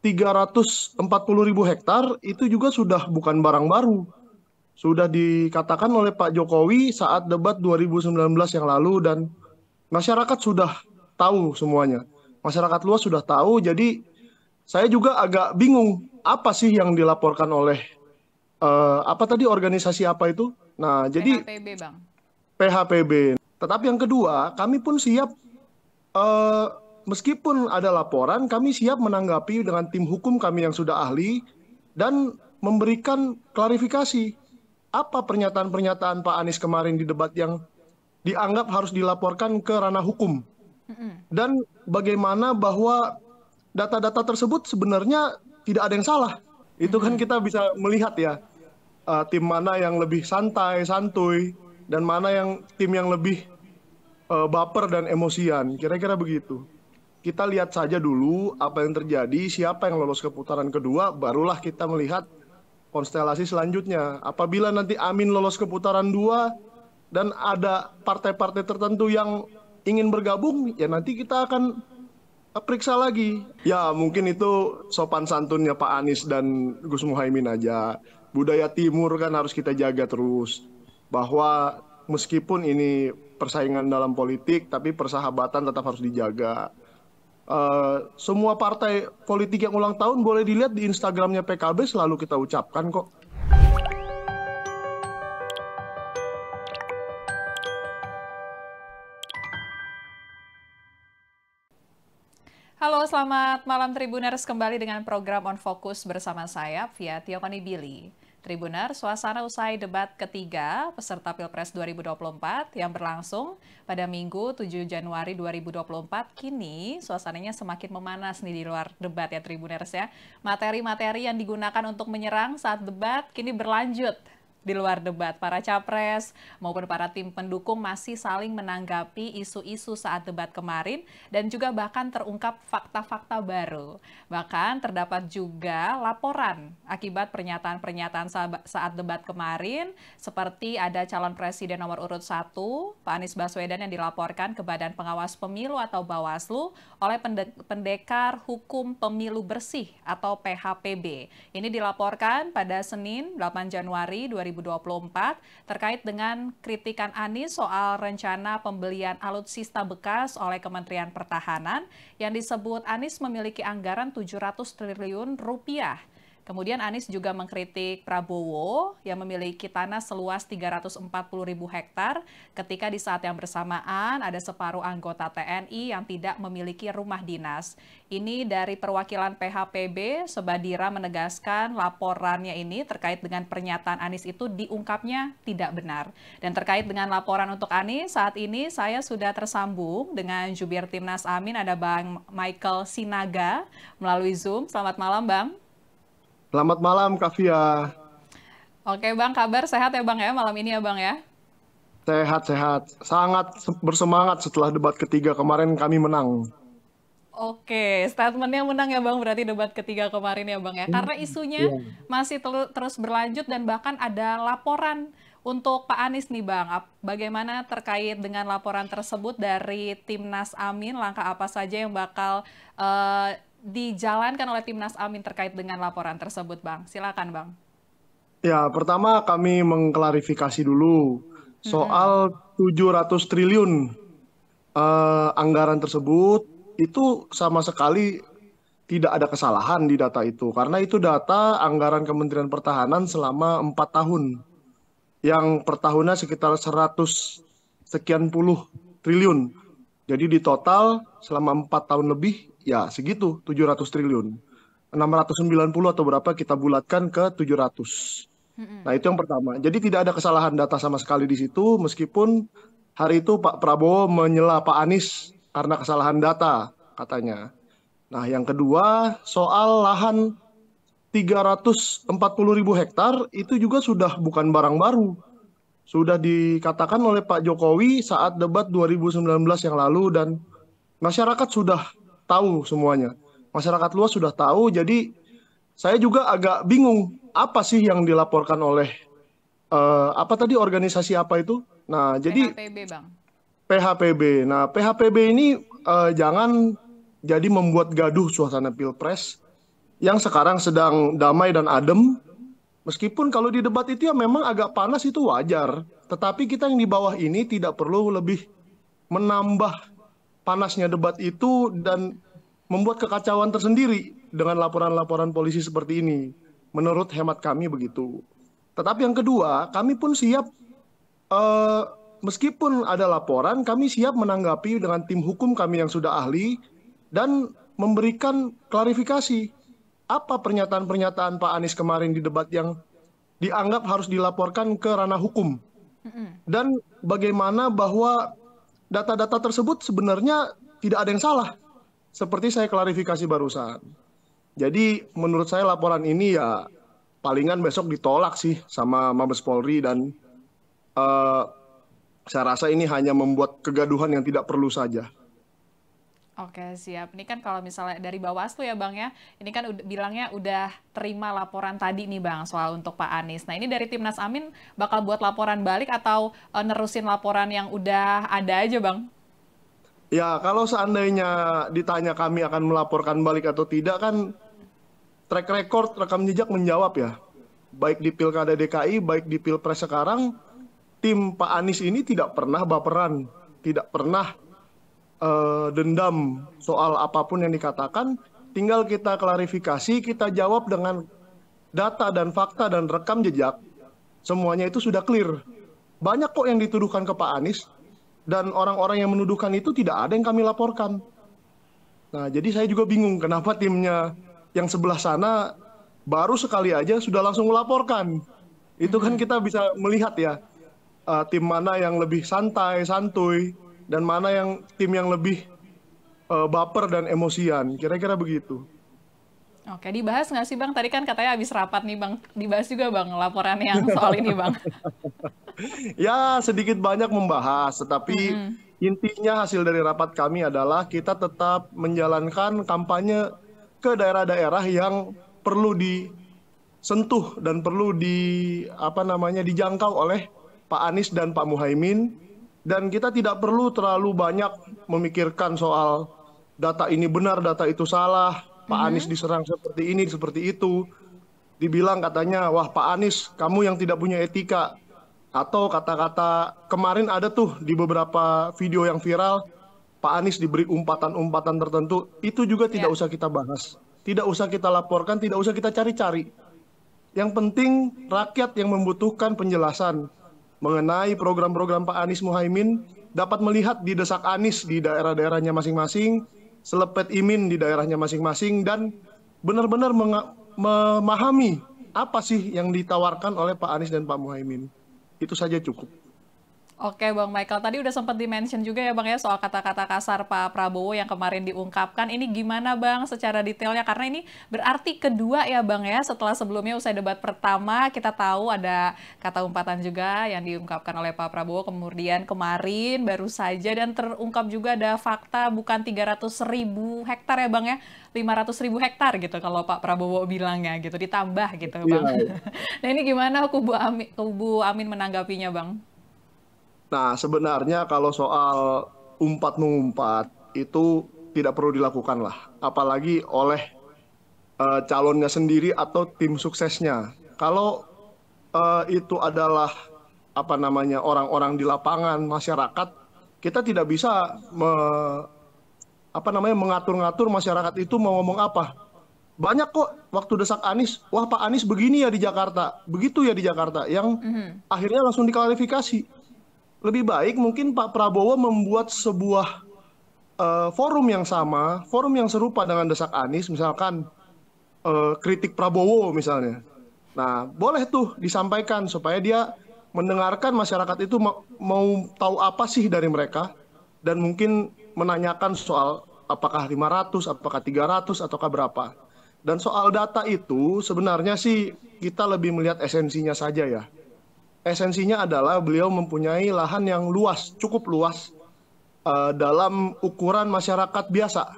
340.000 hektar itu juga sudah bukan barang baru. Sudah dikatakan oleh Pak Jokowi saat debat 2019 yang lalu dan masyarakat sudah tahu semuanya. Masyarakat luas sudah tahu, jadi saya juga agak bingung apa sih yang dilaporkan oleh apa tadi organisasi apa itu? Nah, jadi PHPB, Bang. PHPB. Tetapi yang kedua, kami pun siap eh, meskipun ada laporan, kami siap menanggapi dengan tim hukum kami yang sudah ahli dan memberikan klarifikasi apa pernyataan-pernyataan Pak Anies kemarin di debat yang dianggap harus dilaporkan ke ranah hukum dan bagaimana bahwa data-data tersebut sebenarnya tidak ada yang salah. Itu kan kita bisa melihat ya tim mana yang lebih santai, santuy dan mana yang tim yang lebih baper dan emosian. Kira-kira begitu. Kita lihat saja dulu apa yang terjadi, siapa yang lolos ke putaran kedua, barulah kita melihat konstelasi selanjutnya. Apabila nanti Amin lolos ke putaran dua dan ada partai-partai tertentu yang ingin bergabung, ya nanti kita akan periksa lagi. Ya mungkin itu sopan santunnya Pak Anies dan Gus Muhaimin aja. Budaya timur kan harus kita jaga terus. Bahwa meskipun ini persaingan dalam politik, tapi persahabatan tetap harus dijaga. Semua partai politik yang ulang tahun boleh dilihat di Instagramnya PKB selalu kita ucapkan kok. Halo, selamat malam Tribuners, kembali dengan program On Focus bersama saya, via Tiokoni Billy. Tribuners, suasana usai debat ketiga peserta Pilpres 2024 yang berlangsung pada Minggu 7 Januari 2024, kini suasananya semakin memanas nih di luar debat ya Tribuners ya. Materi-materi yang digunakan untuk menyerang saat debat kini berlanjut. Di luar debat, para capres maupun para tim pendukung masih saling menanggapi isu-isu saat debat kemarin dan juga bahkan terungkap fakta-fakta baru. Bahkan terdapat juga laporan akibat pernyataan-pernyataan saat debat kemarin, seperti ada calon presiden nomor urut 1, Pak Anies Baswedan, yang dilaporkan ke Badan Pengawas Pemilu atau Bawaslu oleh Pendekar Hukum Pemilu Bersih atau PHPB. Ini dilaporkan pada Senin 8 Januari 2024 terkait dengan kritikan Anies soal rencana pembelian alutsista bekas oleh Kementerian Pertahanan yang disebut Anies memiliki anggaran 700 triliun rupiah. Kemudian Anies juga mengkritik Prabowo yang memiliki tanah seluas 340.000 hektar ketika di saat yang bersamaan ada separuh anggota TNI yang tidak memiliki rumah dinas. Ini dari perwakilan PHPB, Sobadira menegaskan laporannya ini terkait dengan pernyataan Anies itu diungkapnya tidak benar. Dan terkait dengan laporan untuk Anies, saat ini saya sudah tersambung dengan Jubir Timnas Amin, ada Bang Michael Sinaga melalui Zoom. Selamat malam, Bang. Selamat malam, Kak Fia. Oke Bang, kabar sehat ya Bang ya malam ini ya Bang ya? Sehat-sehat. Sangat bersemangat setelah debat ketiga kemarin kami menang. Oke, statementnya menang ya Bang, berarti debat ketiga kemarin ya Bang ya. Karena isunya Iya. masih terus berlanjut dan bahkan ada laporan untuk Pak Anies nih Bang. Bagaimana terkait dengan laporan tersebut dari Timnas Amin, langkah apa saja yang bakal dijalankan oleh Timnas Amin terkait dengan laporan tersebut Bang? Silakan Bang. Ya, pertama kami mengklarifikasi dulu soal 700 triliun anggaran tersebut itu sama sekali tidak ada kesalahan di data itu karena itu data anggaran Kementerian Pertahanan selama 4 tahun yang per tahunnya sekitar 100 sekian puluh triliun. Jadi di total selama 4 tahun lebih ya segitu 700 triliun. 690 atau berapa kita bulatkan ke 700. Nah, itu yang pertama. Jadi tidak ada kesalahan data sama sekali di situ, meskipun hari itu Pak Prabowo menyela Pak Anies karena kesalahan data, katanya. Nah, yang kedua, soal lahan 340.000 hektar, itu juga sudah bukan barang baru. Sudah dikatakan oleh Pak Jokowi saat debat 2019 yang lalu, dan masyarakat sudah tahu semuanya. Masyarakat luas sudah tahu, jadi saya juga agak bingung apa sih yang dilaporkan oleh apa tadi organisasi apa itu? Nah, jadi PHPB Bang. PHPB. Nah, PHPB ini jangan jadi membuat gaduh suasana Pilpres yang sekarang sedang damai dan adem. Meskipun kalau di debat itu ya memang agak panas itu wajar. Tetapi kita yang di bawah ini tidak perlu lebih menambah panasnya debat itu dan membuat kekacauan tersendiri dengan laporan-laporan polisi seperti ini. Menurut hemat kami begitu. Tetapi yang kedua, kami pun siap, eh, meskipun ada laporan, kami siap menanggapi dengan tim hukum kami yang sudah ahli dan memberikan klarifikasi. Apa pernyataan-pernyataan Pak Anies kemarin di debat yang dianggap harus dilaporkan ke ranah hukum? Dan bagaimana bahwa data-data tersebut sebenarnya tidak ada yang salah. Seperti saya klarifikasi barusan. Jadi menurut saya laporan ini ya palingan besok ditolak sih sama Mabes Polri dan eh, saya rasa ini hanya membuat kegaduhan yang tidak perlu saja. Oke, siap. Ini kan kalau misalnya dari Bawaslu ya Bang ya, ini kan bilangnya udah terima laporan tadi nih Bang soal untuk Pak Anies. Nah ini dari Timnas Amin bakal buat laporan balik atau nerusin laporan yang udah ada aja Bang? Ya kalau seandainya ditanya kami akan melaporkan balik atau tidak kan track record rekam jejak menjawab ya. Baik di Pilkada DKI, baik di Pilpres sekarang, tim Pak Anies ini tidak pernah baperan, tidak pernah dendam soal apapun yang dikatakan, tinggal kita klarifikasi, kita jawab dengan data dan fakta dan rekam jejak, semuanya itu sudah clear. Banyak kok yang dituduhkan ke Pak Anies, dan orang-orang yang menuduhkan itu tidak ada yang kami laporkan. Nah, jadi saya juga bingung kenapa timnya yang sebelah sana baru sekali aja sudah langsung melaporkan. Itu kan kita bisa melihat ya, tim mana yang lebih santai, santuy, dan mana yang tim yang lebih baper dan emosian. Kira-kira begitu. Oke, dibahas nggak sih Bang? Tadi kan katanya habis rapat nih Bang, dibahas juga Bang laporan yang soal ini Bang. Ya, sedikit banyak membahas, tetapi intinya hasil dari rapat kami adalah kita tetap menjalankan kampanye ke daerah-daerah yang perlu disentuh dan perlu dijangkau oleh Pak Anies dan Pak Muhaimin, dan kita tidak perlu terlalu banyak memikirkan soal data ini benar, data itu salah, Pak Anies diserang seperti ini, seperti itu. Dibilang katanya, wah Pak Anies, kamu yang tidak punya etika. Atau kata-kata kemarin ada tuh di beberapa video yang viral, Pak Anies diberi umpatan-umpatan tertentu, itu juga tidak usah kita bahas. Tidak usah kita laporkan, tidak usah kita cari-cari. Yang penting rakyat yang membutuhkan penjelasan mengenai program-program Pak Anies Muhaimin dapat melihat di desak Anies di daerah-daerahnya masing-masing, selepet Imin di daerahnya masing-masing, dan benar-benar memahami apa sih yang ditawarkan oleh Pak Anies dan Pak Muhaimin. Itu saja cukup. Oke Bang Michael, tadi udah sempat di-mention juga ya Bang ya soal kata-kata kasar Pak Prabowo yang kemarin diungkapkan. Ini gimana Bang secara detailnya? Karena ini berarti kedua ya Bang ya, setelah sebelumnya usai debat pertama kita tahu ada kata umpatan juga yang diungkapkan oleh Pak Prabowo. Kemudian kemarin baru saja dan terungkap juga ada fakta bukan 300.000 hektar ya Bang ya, 500.000 hektar gitu kalau Pak Prabowo bilangnya gitu, ditambah gitu Bang. Nah ini gimana kubu Amin menanggapinya Bang? Nah, sebenarnya kalau soal umpat-mengumpat itu tidak perlu dilakukan lah, apalagi oleh calonnya sendiri atau tim suksesnya. Kalau itu adalah orang-orang di lapangan, masyarakat, kita tidak bisa mengatur-ngatur masyarakat itu mau ngomong apa. Banyak kok waktu desak Anies, wah Pak Anies begini ya di Jakarta, begitu ya di Jakarta, yang akhirnya langsung diklarifikasi. Lebih baik mungkin Pak Prabowo membuat sebuah forum yang sama, forum yang serupa dengan desak Anies, misalkan kritik Prabowo misalnya. Nah, boleh tuh disampaikan supaya dia mendengarkan masyarakat itu mau tahu apa sih dari mereka, dan mungkin menanyakan soal apakah 500, apakah 300, ataukah berapa. Dan soal data itu sebenarnya sih kita lebih melihat esensinya saja ya. Esensinya adalah beliau mempunyai lahan yang luas, cukup luas dalam ukuran masyarakat biasa.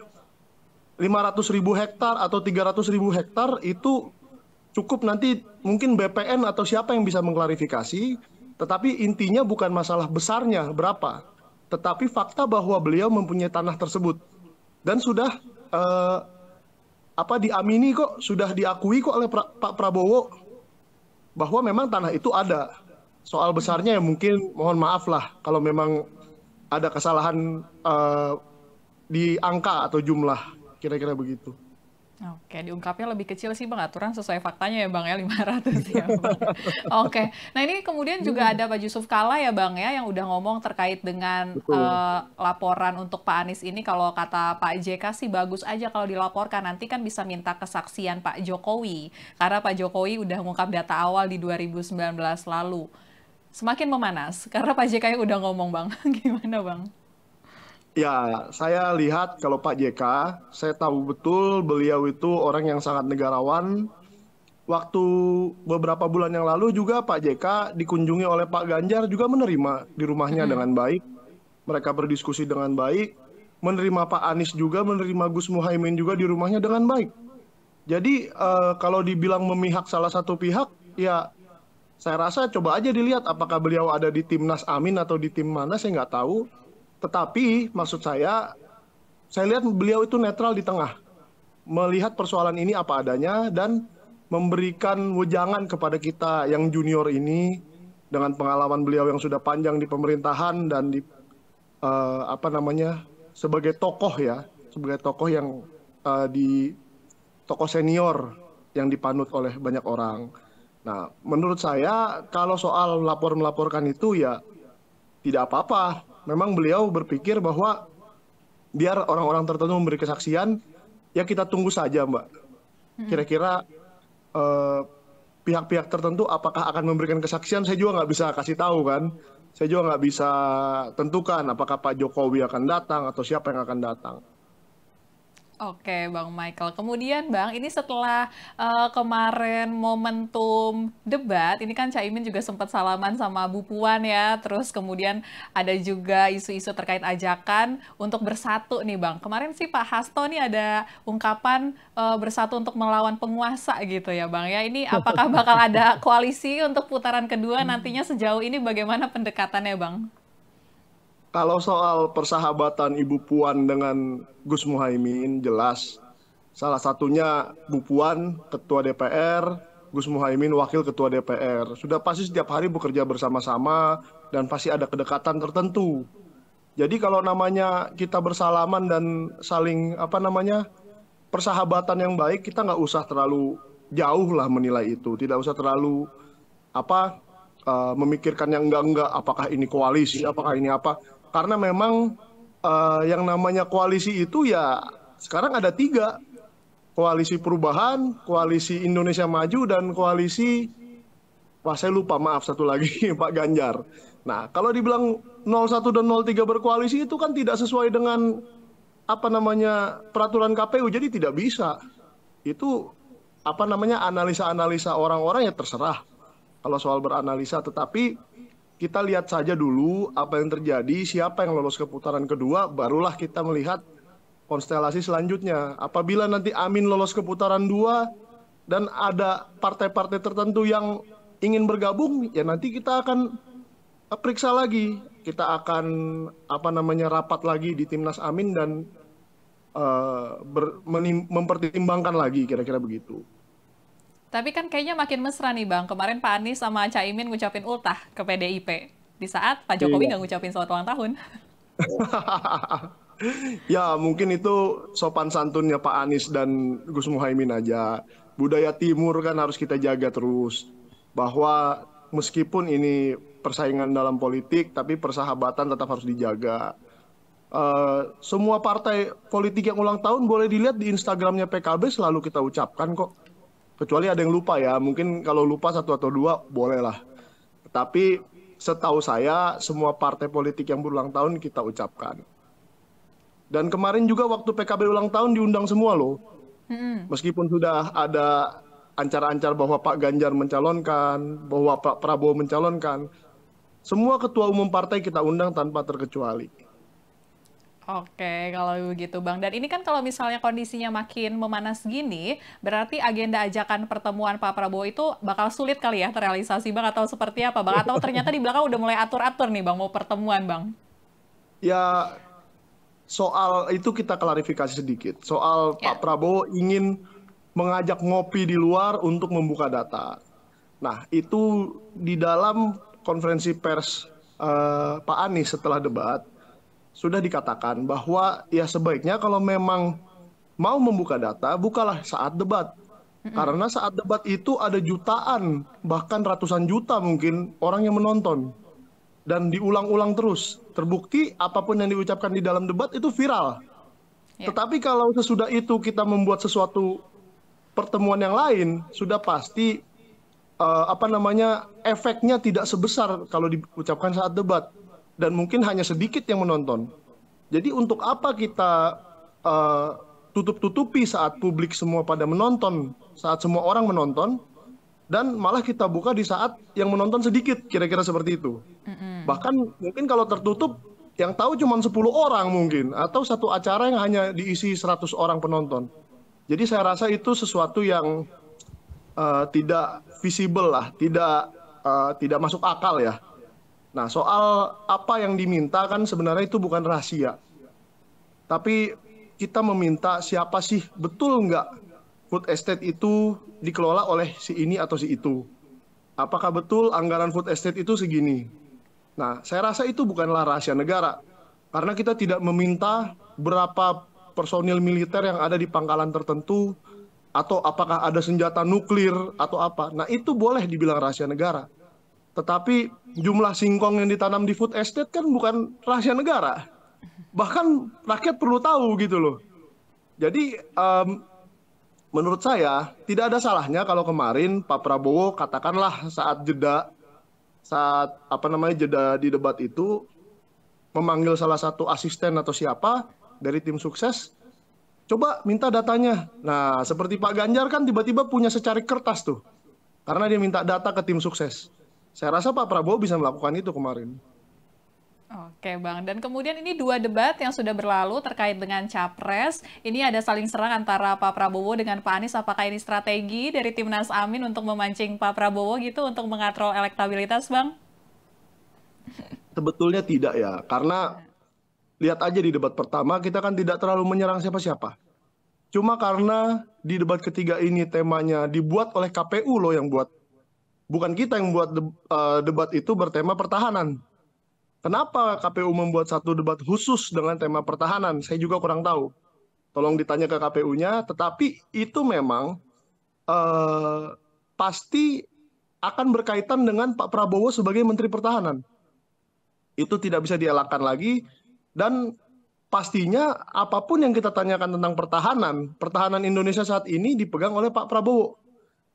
500.000 hektar atau 300.000 hektar itu cukup, nanti mungkin BPN atau siapa yang bisa mengklarifikasi, tetapi intinya bukan masalah besarnya berapa, tetapi fakta bahwa beliau mempunyai tanah tersebut dan sudah apa diamini kok, sudah diakui kok oleh Pak Prabowo bahwa memang tanah itu ada. Soal besarnya ya mungkin mohon maaf lah kalau memang ada kesalahan di angka atau jumlah, kira-kira begitu. Oke, diungkapnya lebih kecil sih Bang, aturan sesuai faktanya ya Bang ya, 500 ya Bang. Oke, nah ini kemudian juga ada Pak Yusuf Kalla ya Bang ya, yang udah ngomong terkait dengan Betul. laporan untuk Pak Anies ini, kalau kata Pak JK sih bagus aja kalau dilaporkan, nanti kan bisa minta kesaksian Pak Jokowi, karena Pak Jokowi udah ngungkap data awal di 2019 lalu. Semakin memanas, karena Pak JK yang udah ngomong Bang, gimana Bang? Ya, saya lihat kalau Pak JK, saya tahu betul beliau itu orang yang sangat negarawan. Waktu beberapa bulan yang lalu juga Pak JK dikunjungi oleh Pak Ganjar juga menerima di rumahnya Mm-mm. dengan baik. Mereka berdiskusi dengan baik. Menerima Pak Anies juga, menerima Gus Muhaimin juga di rumahnya dengan baik. Jadi kalau dibilang memihak salah satu pihak, ya saya rasa coba aja dilihat apakah beliau ada di timnas Amin atau di tim mana, saya nggak tahu. Tetapi maksud saya lihat beliau itu netral di tengah, melihat persoalan ini apa adanya dan memberikan wejangan kepada kita yang junior ini dengan pengalaman beliau yang sudah panjang di pemerintahan dan di apa namanya sebagai tokoh ya, sebagai tokoh yang di tokoh senior yang dipanut oleh banyak orang. Nah, menurut saya kalau soal melaporkan itu ya tidak apa-apa. Memang beliau berpikir bahwa biar orang-orang tertentu memberi kesaksian, ya kita tunggu saja, Mbak. Kira-kira eh, pihak-pihak tertentu apakah akan memberikan kesaksian, saya juga nggak bisa kasih tahu kan. Saya juga nggak bisa tentukan apakah Pak Jokowi akan datang atau siapa yang akan datang. Oke, Bang Michael. Kemudian, Bang, ini setelah kemarin momentum debat, ini kan Caimin juga sempat salaman sama Bu Puan ya. Terus kemudian ada juga isu-isu terkait ajakan untuk bersatu nih, Bang. Kemarin sih Pak Hasto nih ada ungkapan bersatu untuk melawan penguasa gitu ya, Bang. Ya, ini apakah bakal ada koalisi untuk putaran kedua nantinya, sejauh ini bagaimana pendekatannya, Bang? Kalau soal persahabatan Ibu Puan dengan Gus Muhaimin, jelas. Salah satunya Bu Puan, Ketua DPR, Gus Muhaimin, Wakil Ketua DPR. Sudah pasti setiap hari bekerja bersama-sama dan pasti ada kedekatan tertentu. Jadi kalau namanya kita bersalaman dan saling apa namanya persahabatan yang baik, kita nggak usah terlalu jauh lah menilai itu. Tidak usah terlalu apa memikirkan yang enggak, apakah ini koalisi, apakah ini apa. Karena memang yang namanya koalisi itu ya sekarang ada tiga. Koalisi Perubahan, Koalisi Indonesia Maju, dan Koalisi, wah saya lupa, maaf satu lagi, Pak Ganjar. Nah, kalau dibilang 01 dan 03 berkoalisi itu kan tidak sesuai dengan apa namanya peraturan KPU, jadi tidak bisa. Itu apa namanya analisa-analisa orang-orang ya terserah kalau soal beranalisa, tetapi kita lihat saja dulu apa yang terjadi, siapa yang lolos ke putaran kedua, barulah kita melihat konstelasi selanjutnya. Apabila nanti Amin lolos ke putaran dua dan ada partai-partai tertentu yang ingin bergabung, ya nanti kita akan periksa lagi. Kita akan apa namanya rapat lagi di Timnas Amin dan mempertimbangkan lagi kira-kira begitu. Tapi kan kayaknya makin mesra nih Bang. Kemarin Pak Anies sama Caimin ngucapin ultah ke PDIP. Di saat Pak Jokowi Iya. nggak ngucapin selamat ulang tahun. Ya, mungkin itu sopan santunnya Pak Anies dan Gus Muhaimin aja. Budaya Timur kan harus kita jaga terus. Bahwa meskipun ini persaingan dalam politik, tapi persahabatan tetap harus dijaga. Semua partai politik yang ulang tahun boleh dilihat di Instagramnya PKB, selalu kita ucapkan kok. Kecuali ada yang lupa ya, mungkin kalau lupa satu atau dua bolehlah. Tapi setahu saya semua partai politik yang berulang tahun kita ucapkan. Dan kemarin juga waktu PKB ulang tahun diundang semua loh. Meskipun sudah ada ancar-ancar bahwa Pak Ganjar mencalonkan, bahwa Pak Prabowo mencalonkan, semua ketua umum partai kita undang tanpa terkecuali. Oke, kalau begitu Bang. Dan ini kan kalau misalnya kondisinya makin memanas gini, berarti agenda ajakan pertemuan Pak Prabowo itu bakal sulit kali ya terrealisasi Bang, atau seperti apa Bang? Atau ternyata di belakang udah mulai atur-atur nih Bang, mau pertemuan Bang? Ya, soal itu kita klarifikasi sedikit. Soal Ya. Pak Prabowo ingin mengajak ngopi di luar untuk membuka data. Nah, itu di dalam konferensi pers Pak Anies setelah debat sudah dikatakan bahwa ya sebaiknya kalau memang mau membuka data, bukalah saat debat. Karena saat debat itu ada jutaan, bahkan ratusan juta mungkin orang yang menonton. Dan diulang-ulang terus. Terbukti apapun yang diucapkan di dalam debat itu viral. Ya. Tetapi kalau sesudah itu kita membuat sesuatu pertemuan yang lain, sudah pasti efeknya tidak sebesar kalau diucapkan saat debat. Dan mungkin hanya sedikit yang menonton. Jadi untuk apa kita tutup-tutupi saat publik semua pada menonton, saat semua orang menonton, dan malah kita buka di saat yang menonton sedikit, kira-kira seperti itu. Bahkan mungkin kalau tertutup, yang tahu cuma 10 orang mungkin, atau satu acara yang hanya diisi 100 orang penonton. Jadi saya rasa itu sesuatu yang tidak visible lah, tidak masuk akal ya. Nah, soal apa yang diminta kan sebenarnya itu bukan rahasia. Tapi kita meminta siapa sih, betul nggak food estate itu dikelola oleh si ini atau si itu. Apakah betul anggaran food estate itu segini? Nah, saya rasa itu bukanlah rahasia negara. Karena kita tidak meminta berapa personil militer yang ada di pangkalan tertentu, atau apakah ada senjata nuklir, atau apa. Nah, itu boleh dibilang rahasia negara. Tetapi jumlah singkong yang ditanam di food estate kan bukan rahasia negara. Bahkan rakyat perlu tahu gitu loh. Jadi menurut saya tidak ada salahnya kalau kemarin Pak Prabowo katakanlah saat jeda di debat itu memanggil salah satu asisten atau siapa dari tim sukses, coba minta datanya. Nah, seperti Pak Ganjar kan tiba-tiba punya secarik kertas tuh, karena dia minta data ke tim sukses. Saya rasa Pak Prabowo bisa melakukan itu kemarin. Oke Bang, dan kemudian ini 2 debat yang sudah berlalu terkait dengan Capres. Ini ada saling serang antara Pak Prabowo dengan Pak Anies. Apakah ini strategi dari Timnas Amin untuk memancing Pak Prabowo gitu untuk mengatrol elektabilitas, Bang? Sebetulnya tidak ya, karena lihat aja di debat pertama kita kan tidak terlalu menyerang siapa-siapa. Cuma karena di debat ketiga ini temanya dibuat oleh KPU loh yang buat. Bukan kita yang buat debat itu bertema pertahanan. Kenapa KPU membuat satu debat khusus dengan tema pertahanan? Saya juga kurang tahu. Tolong ditanya ke KPU-nya, tetapi itu memang pasti akan berkaitan dengan Pak Prabowo sebagai Menteri Pertahanan. Itu tidak bisa dielakkan lagi, dan pastinya apapun yang kita tanyakan tentang pertahanan Indonesia saat ini dipegang oleh Pak Prabowo.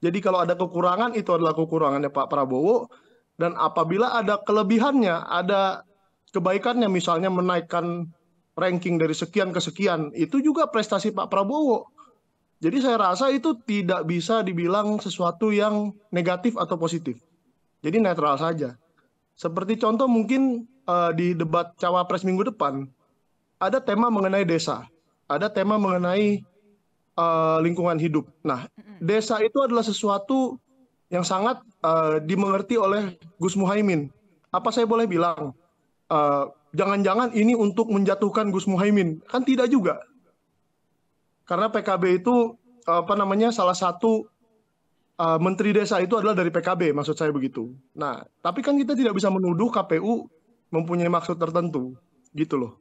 Jadi kalau ada kekurangan, itu adalah kekurangannya Pak Prabowo. Dan apabila ada kelebihannya, ada kebaikannya, misalnya menaikkan ranking dari sekian ke sekian, itu juga prestasi Pak Prabowo. Jadi saya rasa itu tidak bisa dibilang sesuatu yang negatif atau positif. Jadi netral saja. Seperti contoh mungkin di debat Cawapres minggu depan, ada tema mengenai desa, ada tema mengenai lingkungan hidup. Nah, desa itu adalah sesuatu yang sangat dimengerti oleh Gus Muhaimin. Apa saya boleh bilang, jangan-jangan ini untuk menjatuhkan Gus Muhaimin? Kan tidak juga. Karena PKB itu salah satu menteri desa itu adalah dari PKB, maksud saya begitu. Nah, tapi kan kita tidak bisa menuduh KPU mempunyai maksud tertentu, gitu loh.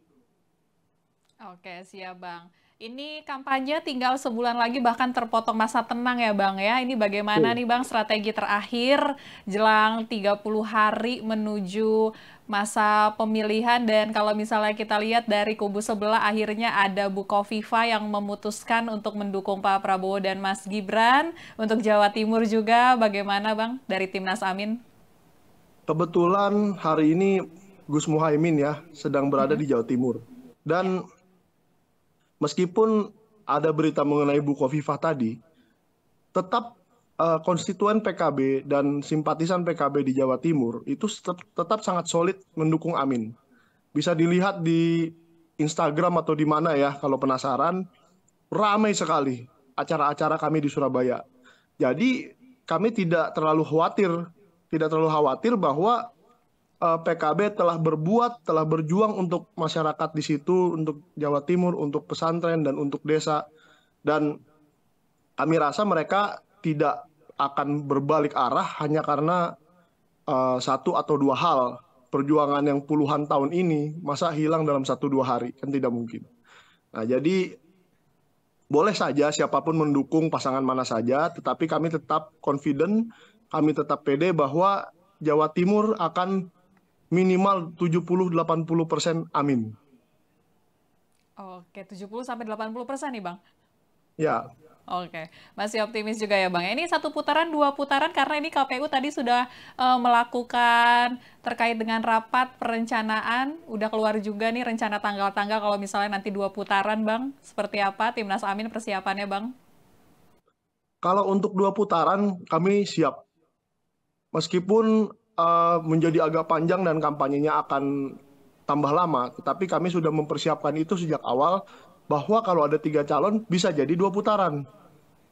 Oke, siap Bang. Ini kampanye tinggal sebulan lagi bahkan terpotong masa tenang ya Bang ya. Ini bagaimana nih Bang strategi terakhir jelang 30 hari menuju masa pemilihan, dan kalau misalnya kita lihat dari kubu sebelah akhirnya ada Bu Kofifa yang memutuskan untuk mendukung Pak Prabowo dan Mas Gibran. Untuk Jawa Timur juga bagaimana Bang dari Timnas Amin? Kebetulan hari ini Gus Muhaimin ya sedang berada di Jawa Timur. Dan meskipun ada berita mengenai Bu Khofifah tadi, tetap konstituen PKB dan simpatisan PKB di Jawa Timur itu tetap sangat solid mendukung Amin. Bisa dilihat di Instagram atau di mana ya, kalau penasaran, ramai sekali acara-acara kami di Surabaya. Jadi kami tidak terlalu khawatir bahwa PKB telah berjuang untuk masyarakat di situ, untuk Jawa Timur, untuk pesantren, dan untuk desa. Dan kami rasa mereka tidak akan berbalik arah hanya karena satu atau dua hal. Perjuangan yang puluhan tahun ini, masa hilang dalam 1-2 hari? Kan tidak mungkin. Nah, jadi boleh saja siapapun mendukung pasangan mana saja, tetapi kami tetap confident, kami tetap pede bahwa Jawa Timur akan minimal 70-80% amin. Oke, 70-80% nih Bang? Ya. Oke, masih optimis juga ya Bang. Ini 1 putaran, 2 putaran karena ini KPU tadi sudah melakukan terkait dengan rapat perencanaan. Udah keluar juga nih rencana tanggal-tanggal kalau misalnya nanti 2 putaran Bang. Seperti apa Timnas Amin persiapannya Bang? Kalau untuk 2 putaran kami siap. Meskipun menjadi agak panjang dan kampanyenya akan tambah lama, tetapi kami sudah mempersiapkan itu sejak awal bahwa kalau ada 3 calon bisa jadi 2 putaran.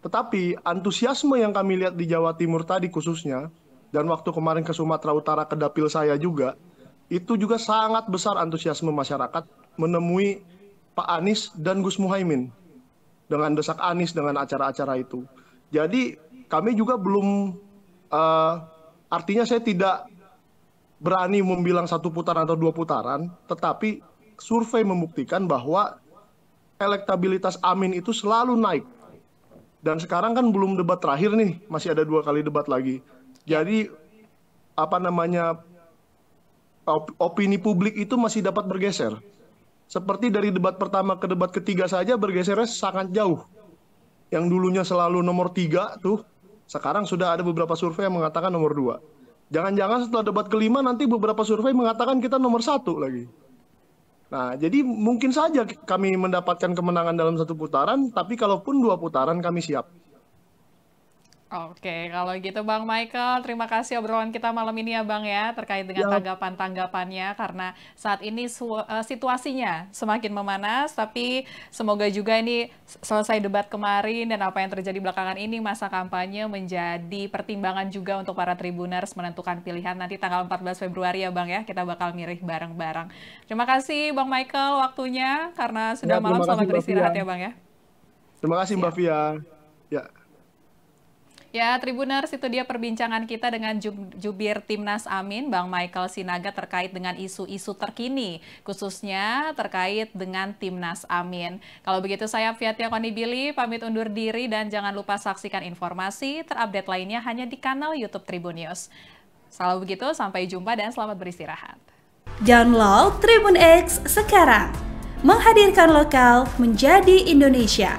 Tetapi antusiasme yang kami lihat di Jawa Timur tadi khususnya, dan waktu kemarin ke Sumatera Utara ke dapil saya juga, itu juga sangat besar antusiasme masyarakat menemui Pak Anies dan Gus Muhaimin dengan desak Anies dengan acara-acara itu. Jadi kami juga belum, artinya saya tidak berani membilang 1 putaran atau 2 putaran, tetapi survei membuktikan bahwa elektabilitas Amin itu selalu naik. Dan sekarang kan belum debat terakhir nih, masih ada 2 kali debat lagi. Jadi opini publik itu masih dapat bergeser. Seperti dari debat pertama ke debat ketiga saja bergesernya sangat jauh. Yang dulunya selalu nomor 3 tuh, sekarang sudah ada beberapa survei yang mengatakan nomor 2. Jangan-jangan setelah debat kelima nanti beberapa survei mengatakan kita nomor 1 lagi. Nah, jadi mungkin saja kami mendapatkan kemenangan dalam 1 putaran, tapi kalaupun 2 putaran kami siap. Oke, kalau gitu Bang Michael, terima kasih obrolan kita malam ini ya Bang ya, terkait dengan tanggapan-tanggapannya, karena saat ini situasinya semakin memanas, tapi semoga juga ini selesai debat kemarin dan apa yang terjadi belakangan ini, masa kampanye menjadi pertimbangan juga untuk para Tribuners menentukan pilihan nanti tanggal 14 Februari ya Bang ya, kita bakal milih bareng-bareng. Terima kasih Bang Michael waktunya, karena sudah malam, selamat beristirahat ya Bang ya. Terima kasih Mbak Fia. Ya. Ya, Tribuners, itu dia perbincangan kita dengan Jubir Timnas Amin, Bang Michael Sinaga, terkait dengan isu-isu terkini, khususnya terkait dengan Timnas Amin. Kalau begitu, saya Fia Tiakonibili, pamit undur diri, dan jangan lupa saksikan informasi terupdate lainnya hanya di kanal YouTube Tribun News. Kalau begitu, sampai jumpa dan selamat beristirahat. Download Tribun X sekarang, menghadirkan lokal menjadi Indonesia.